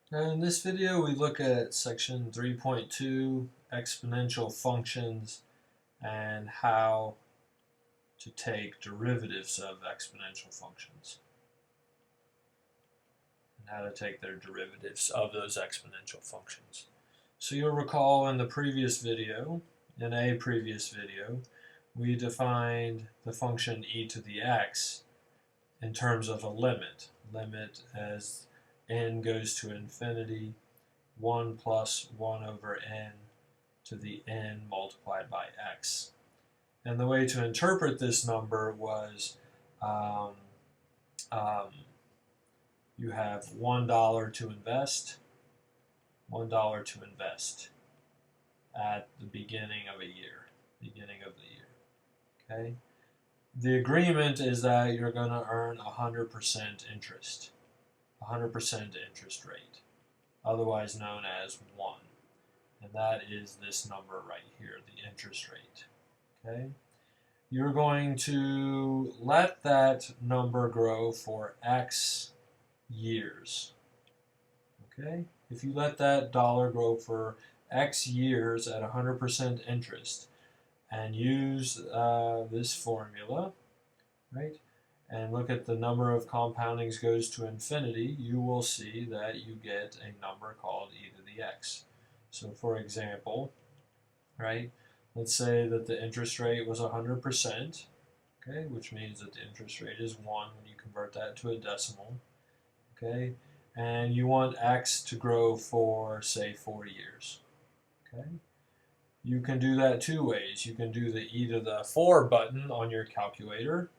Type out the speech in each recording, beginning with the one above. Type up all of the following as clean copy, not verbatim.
In this video, we look at section 3.2, exponential functions, and how to take derivatives of exponential functions, and how to take their derivatives of those exponential functions. So you'll recall in a previous video, we defined the function e to the x in terms of a limit. Limit as n goes to infinity, 1 plus 1 over n to the n multiplied by x. And the way to interpret this number was you have $1 to invest, $1 to invest at the beginning of the year. Okay? The agreement is that you're going to earn 100% interest, 100% interest rate, otherwise known as 1. And that is this number right here, the interest rate. Okay? You're going to let that number grow for X years. Okay? If you let that dollar grow for X years at 100% interest and use this formula, right? And look at the number of compoundings goes to infinity, you will see that you get a number called e to the x. So for example, right, let's say that the interest rate was 100%, okay, which means that the interest rate is 1 when you convert that to a decimal, okay, and you want x to grow for, say, 4 years, okay. You can do that two ways. You can do the e to the 4 button on your calculator,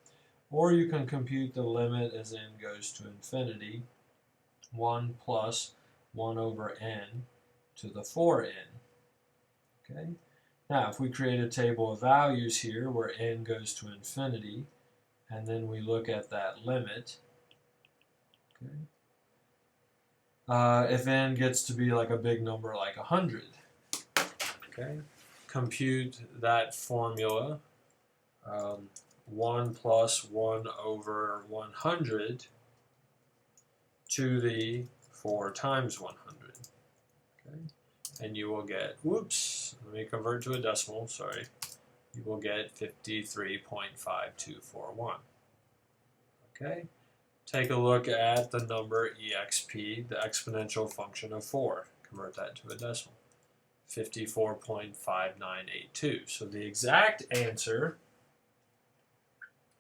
or you can compute the limit as n goes to infinity, 1 plus 1 over n to the 4n. Okay? Now, if we create a table of values here where n goes to infinity, and then we look at that limit, okay? If n gets to be like a big number like 100, okay? Compute that formula, 1 plus 1 over 100 to the 4 times 100. Okay? And you will get, whoops, let me convert to a decimal, sorry. You will get 53.5241. Okay? Take a look at the number exp, the exponential function of 4. Convert that to a decimal. 54.5982. So the exact answer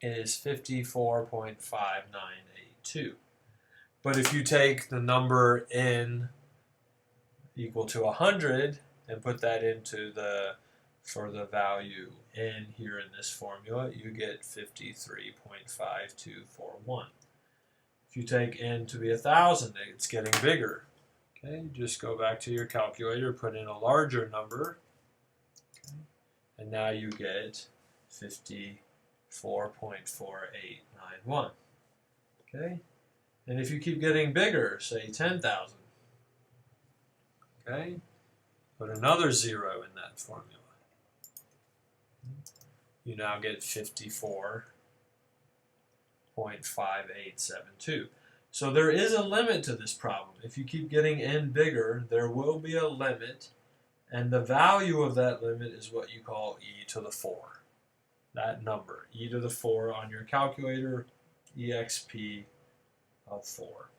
is 54.5982. But if you take the number n equal to 100 and put that into for the value n here in this formula, you get 53.5241. If you take n to be 1,000, it's getting bigger. Okay, just go back to your calculator, put in a larger number, okay, and now you get 54.4891. Okay, and if you keep getting bigger, say 10,000, okay, put another 0 in that formula. You now get 54.5872. So there is a limit to this problem. If you keep getting n bigger, there will be a limit, and the value of that limit is what you call e to the 4. That number, e to the 4 on your calculator, exp of 4.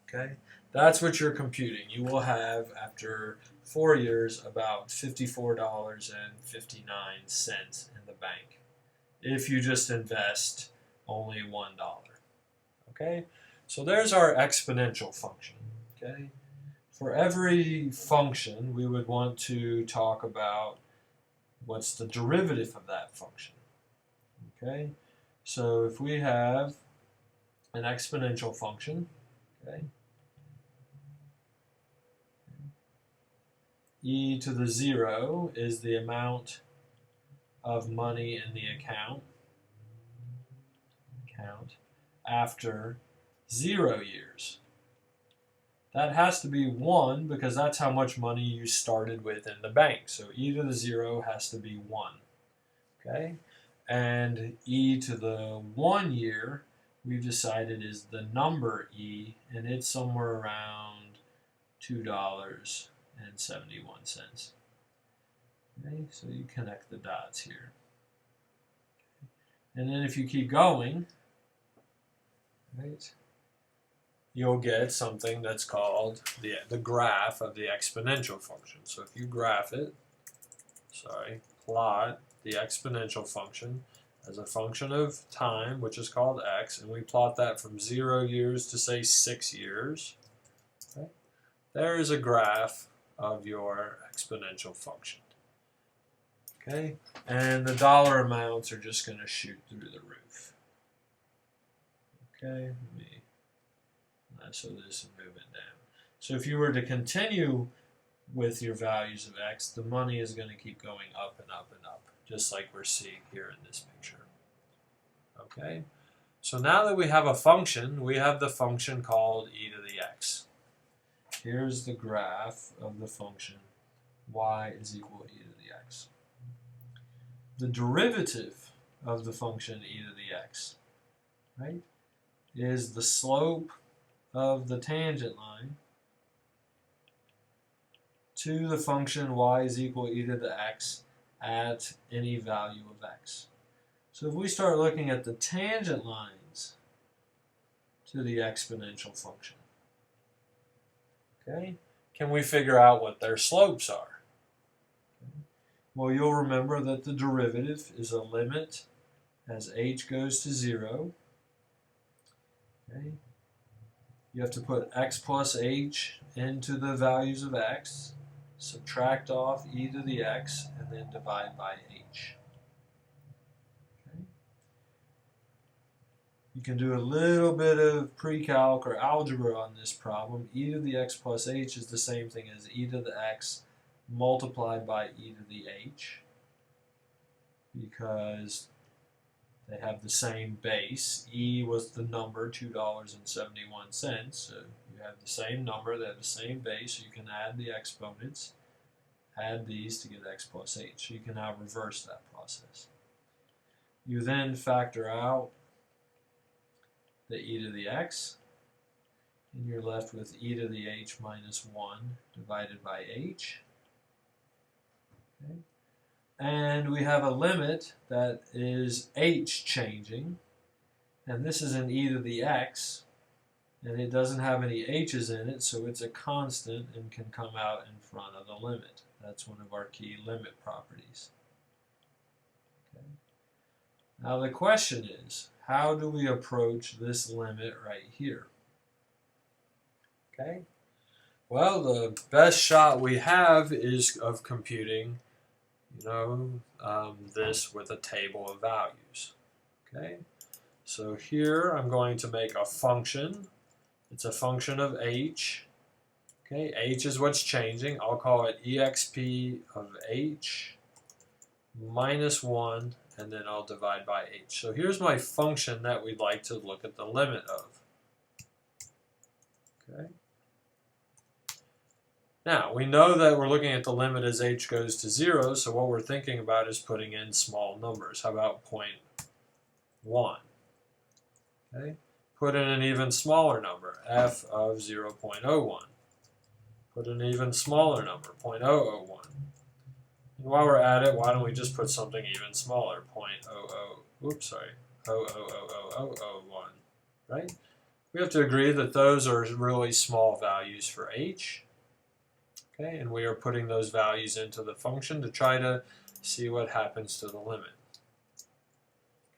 Okay? That's what you're computing. You will have, after 4 years, about $54.59 in the bank if you just invest only $1. Okay? So there's our exponential function. Okay? For every function, we would want to talk about what's the derivative of that function. Okay? So if we have an exponential function, okay, e to the 0 is the amount of money in the account after 0 years. That has to be 1 because that's how much money you started with in the bank. So e to the 0 has to be 1. Okay? And e to the 1 year, we've decided is the number e, and it's somewhere around $2.71. Okay, so you connect the dots here. And then if you keep going, right, you'll get something that's called the graph of the exponential function. So if you graph it, plot the exponential function as a function of time, which is called x, and we plot that from 0 years to, say, 6 years, okay, there is a graph of your exponential function. Okay, and the dollar amounts are just going to shoot through the roof. Okay, let me lasso this and move it down. So if you were to continue with your values of x, the money is going to keep going up and up and up, just like we're seeing here in this picture. Okay, so now that we have a function, we have the function called e to the x. Here's the graph of the function y is equal to e to the x. The derivative of the function e to the x, right, is the slope of the tangent line to the function y is equal to e to the x at any value of x. So if we start looking at the tangent lines to the exponential function, okay, can we figure out what their slopes are? Well, you'll remember that the derivative is a limit as h goes to 0. Okay. You have to put x plus h into the values of x, subtract off e to the x, and then divide by h. Okay. You can do a little bit of pre-calc or algebra on this problem. E to the x plus h is the same thing as e to the x multiplied by e to the h, because they have the same base. E was the number, $2.71, so you have the same number, they have the same base, so you can add the exponents, add these to get x plus h. So you can now reverse that process. You then factor out the e to the x, and you're left with e to the h minus 1 divided by h. Okay. And we have a limit that is h changing, and this is an e to the x, and it doesn't have any h's in it, so it's a constant and can come out in front of the limit. That's one of our key limit properties. Okay. Now the question is, how do we approach this limit right here? Okay. Well, the best shot we have is of computing this with a table of values. Okay, so here I'm going to make a function. It's a function of h. Okay, h is what's changing. I'll call it exp of h minus 1, and then I'll divide by h. So here's my function that we'd like to look at the limit of. Okay. Now, we know that we're looking at the limit as h goes to 0, so what we're thinking about is putting in small numbers. How about 0.1? Okay. Put in an even smaller number, f of 0.01. Put in an even smaller number, 0.001. And while we're at it, why don't we just put something even smaller, 0.0001, right? We have to agree that those are really small values for h. Okay, and we are putting those values into the function to try to see what happens to the limit.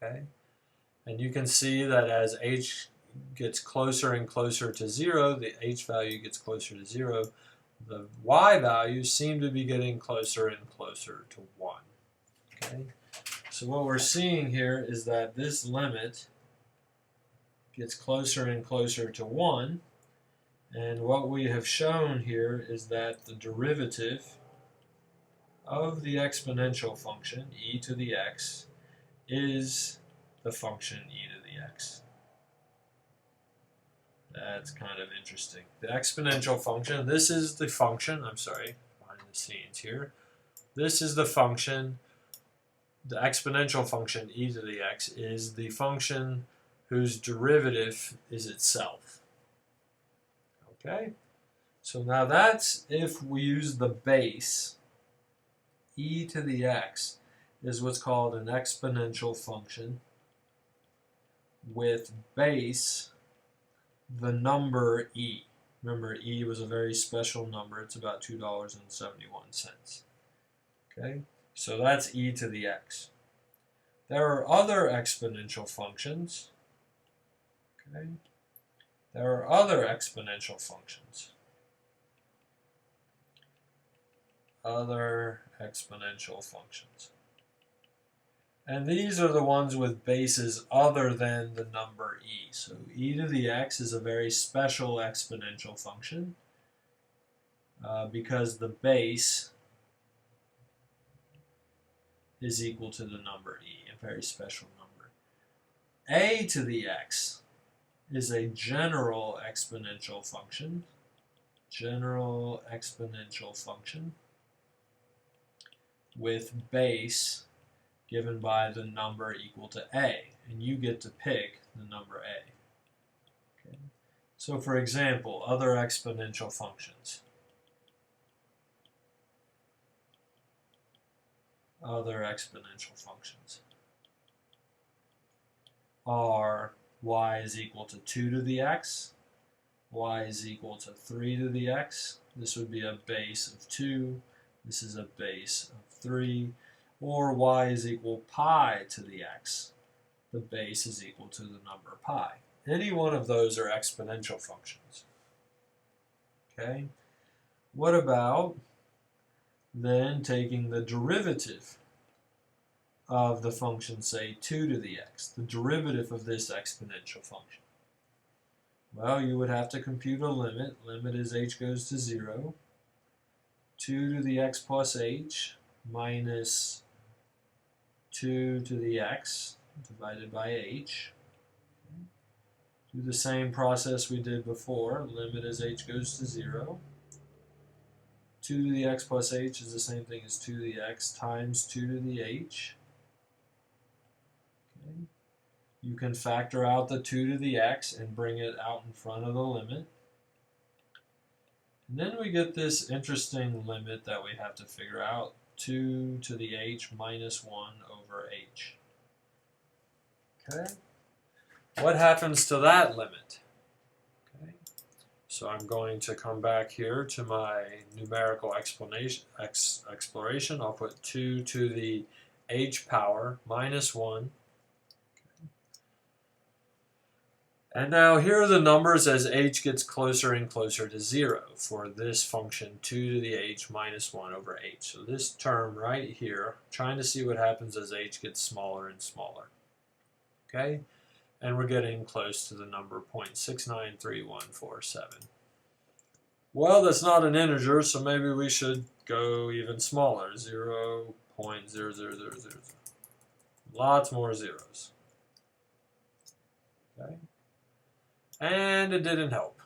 Okay, and you can see that as h gets closer and closer to 0, the h value gets closer to 0, the y values seem to be getting closer and closer to 1. Okay, so what we're seeing here is that this limit gets closer and closer to 1. And what we have shown here is that the derivative of the exponential function, e to the x, is the function e to the x. That's kind of interesting. The exponential function, this is the function, behind the scenes here. This is the function, the exponential function e to the x is the function whose derivative is itself. Okay, So now that's if we use the base. E to the x is what's called an exponential function with base the number e. Remember, e was a very special number. It's about $2.71. Okay, so that's e to the x. There are other exponential functions. Okay, there are other exponential functions. Other exponential functions. And these are the ones with bases other than the number e. So e to the x is a very special exponential function because the base is equal to the number e, a very special number. A to the x is a general exponential function. General exponential function with base given by the number equal to a, and you get to pick the number a. Okay. So for example, other exponential functions. Other exponential functions are y is equal to 2 to the x, y is equal to 3 to the x. This would be a base of 2. This is a base of 3. Or y is equal pi to the x. The base is equal to the number pi. Any one of those are exponential functions. Okay? What about then taking the derivative of the function, say 2 to the x, the derivative of this exponential function? Well, you would have to compute a limit. Limit as h goes to 0. 2 to the x plus h minus 2 to the x divided by h. Do the same process we did before. Limit as h goes to 0. 2 to the x plus h is the same thing as 2 to the x times 2 to the h. Okay. You can factor out the 2 to the x and bring it out in front of the limit. And then we get this interesting limit that we have to figure out. 2 to the h minus 1 over h. Okay? What happens to that limit? Okay. So I'm going to come back here to my numerical exploration. I'll put 2 to the h power minus 1. And now here are the numbers as h gets closer and closer to 0 for this function 2 to the h minus 1 over h. So this term right here, trying to see what happens as h gets smaller and smaller. Okay? And we're getting close to the number 0.693147. Well, that's not an integer, so maybe we should go even smaller, 0.00000. Lots more zeros. Okay? And it didn't help.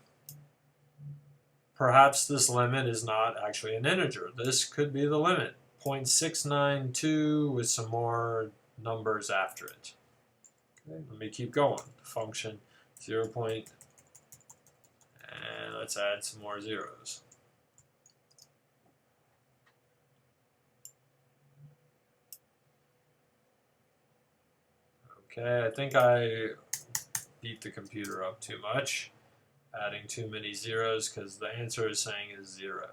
Perhaps this limit is not actually an integer. This could be the limit, 0.692 with some more numbers after it. Okay, let me keep going. Function 0. And let's add some more zeros. Okay, I think I beat the computer up too much, adding too many zeros, because the answer is saying is 0.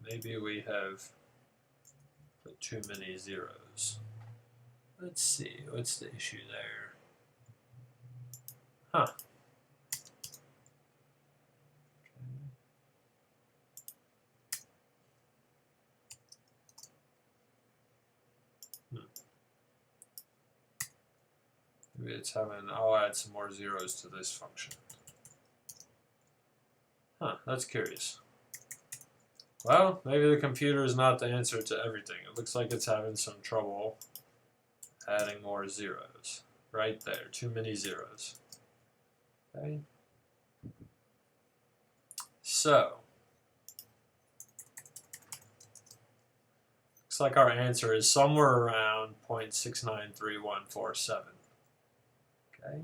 Maybe we have put too many zeros. Let's see, what's the issue there? Huh. Maybe it's having, I'll add some more zeros to this function. Huh, that's curious. Well, maybe the computer is not the answer to everything. It looks like it's having some trouble adding more zeros. Right there, too many zeros. Okay. So, looks like our answer is somewhere around 0.693147. Okay.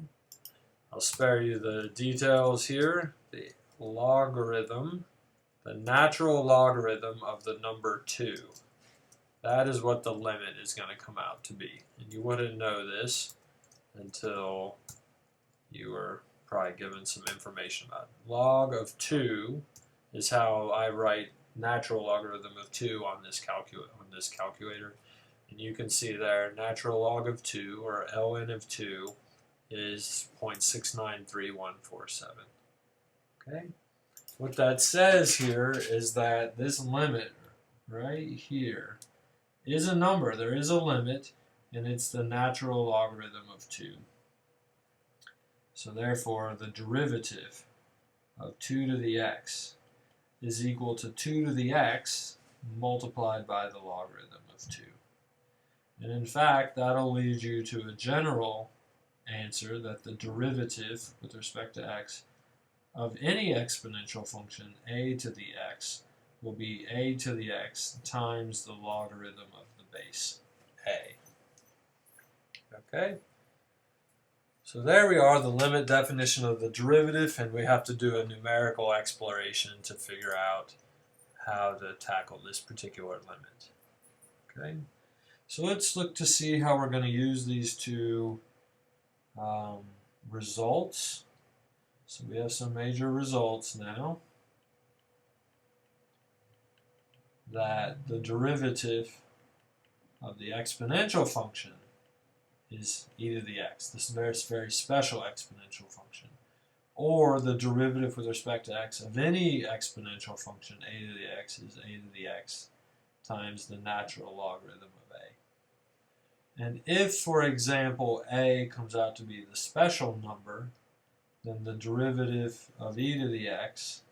I'll spare you the details here. The logarithm the natural logarithm of the number 2. That is what the limit is going to come out to be. And you wouldn't know this until you were probably given some information about it. Log of 2 is how I write natural logarithm of 2 on this calculator. And you can see there, natural log of 2, or ln of 2, is 0.693147. Okay? What that says here is that this limit right here is a number. There is a limit, and it's the natural logarithm of 2. So therefore, the derivative of 2 to the x is equal to 2 to the x multiplied by the logarithm of 2. And in fact, that'll lead you to a general answer that the derivative with respect to x of any exponential function a to the x will be a to the x times the logarithm of the base a. Okay? So there we are, the limit definition of the derivative, and we have to do a numerical exploration to figure out how to tackle this particular limit. Okay? So let's look to see how we're going to use these two results. So we have some major results now. That the derivative of the exponential function is e to the x. This is a very special exponential function. Or the derivative with respect to x of any exponential function, a to the x, is a to the x times the natural logarithm of a. And if, for example, a comes out to be the special number, then the derivative of e to the x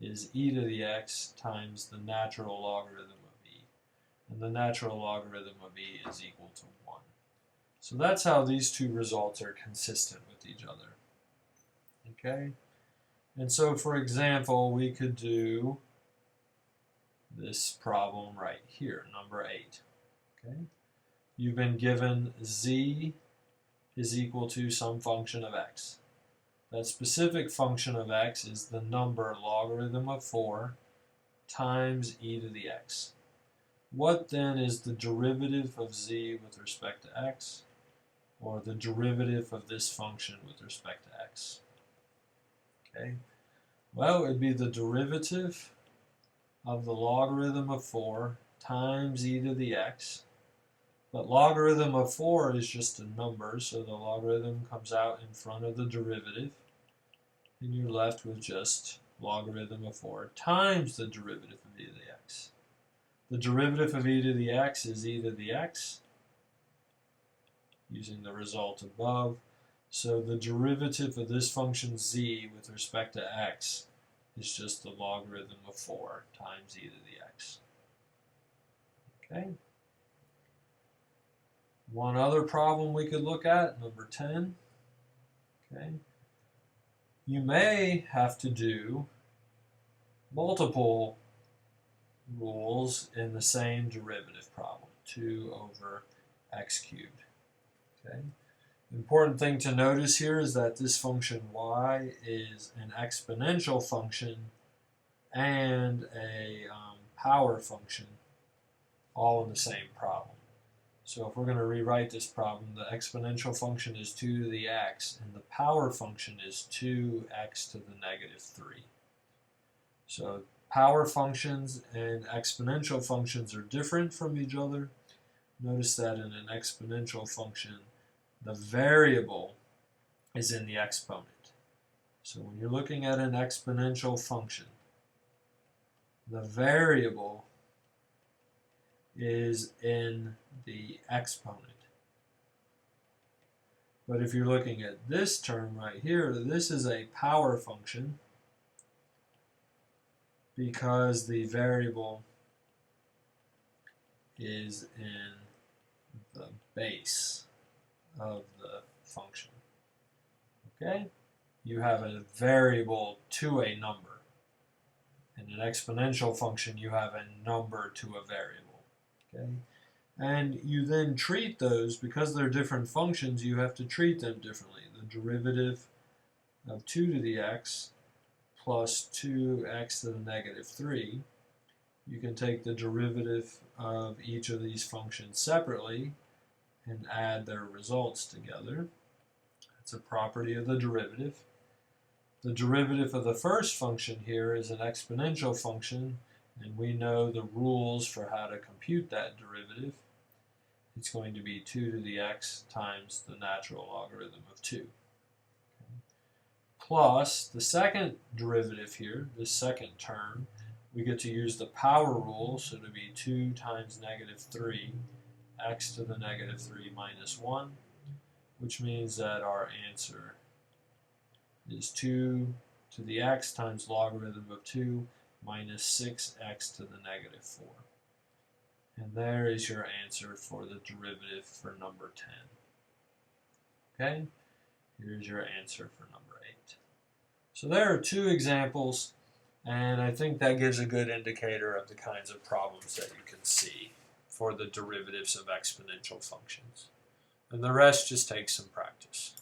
is e to the x times the natural logarithm of e. And the natural logarithm of e is equal to 1. So that's how these two results are consistent with each other. Okay? And so, for example, we could do this problem right here, number 8. Okay? You've been given z is equal to some function of x. That specific function of x is the number logarithm of 4 times e to the x. What then is the derivative of z with respect to x, or the derivative of this function with respect to x? Okay. Well, it would be the derivative of the logarithm of 4 times e to the x. But logarithm of 4 is just a number, so the logarithm comes out in front of the derivative. And you're left with just logarithm of 4 times the derivative of e to the x. The derivative of e to the x is e to the x, using the result above. So the derivative of this function z with respect to x is just the logarithm of 4 times e to the x. Okay. One other problem we could look at, number 10. Okay. You may have to do multiple rules in the same derivative problem, 2 over x cubed. Okay. The important thing to notice here is that this function y is an exponential function and a power function all in the same problem. So if we're going to rewrite this problem, the exponential function is 2 to the x, and the power function is 2x to the negative 3. So power functions and exponential functions are different from each other. Notice that in an exponential function, the variable is in the exponent. So when you're looking at an exponential function, the variable is in the exponent. But if you're looking at this term right here, this is a power function because the variable is in the base of the function. Okay? You have a variable to a number. In an exponential function, you have a number to a variable. Okay? And you then treat those, because they're different functions, you have to treat them differently. The derivative of 2 to the x plus 2x to the negative 3, you can take the derivative of each of these functions separately and add their results together. It's a property of the derivative. The derivative of the first function here is an exponential function, and we know the rules for how to compute that derivative. It's going to be 2 to the x times the natural logarithm of 2. Plus the second derivative here, this second term, we get to use the power rule, so it'll be 2 times negative 3, x to the negative 3 minus 1, which means that our answer is 2 to the x times logarithm of 2 minus 6x to the negative 4. And there is your answer for the derivative for number 10. Okay? Here's your answer for number 8. So there are 2 examples, and I think that gives a good indicator of the kinds of problems that you can see for the derivatives of exponential functions. And the rest just takes some practice.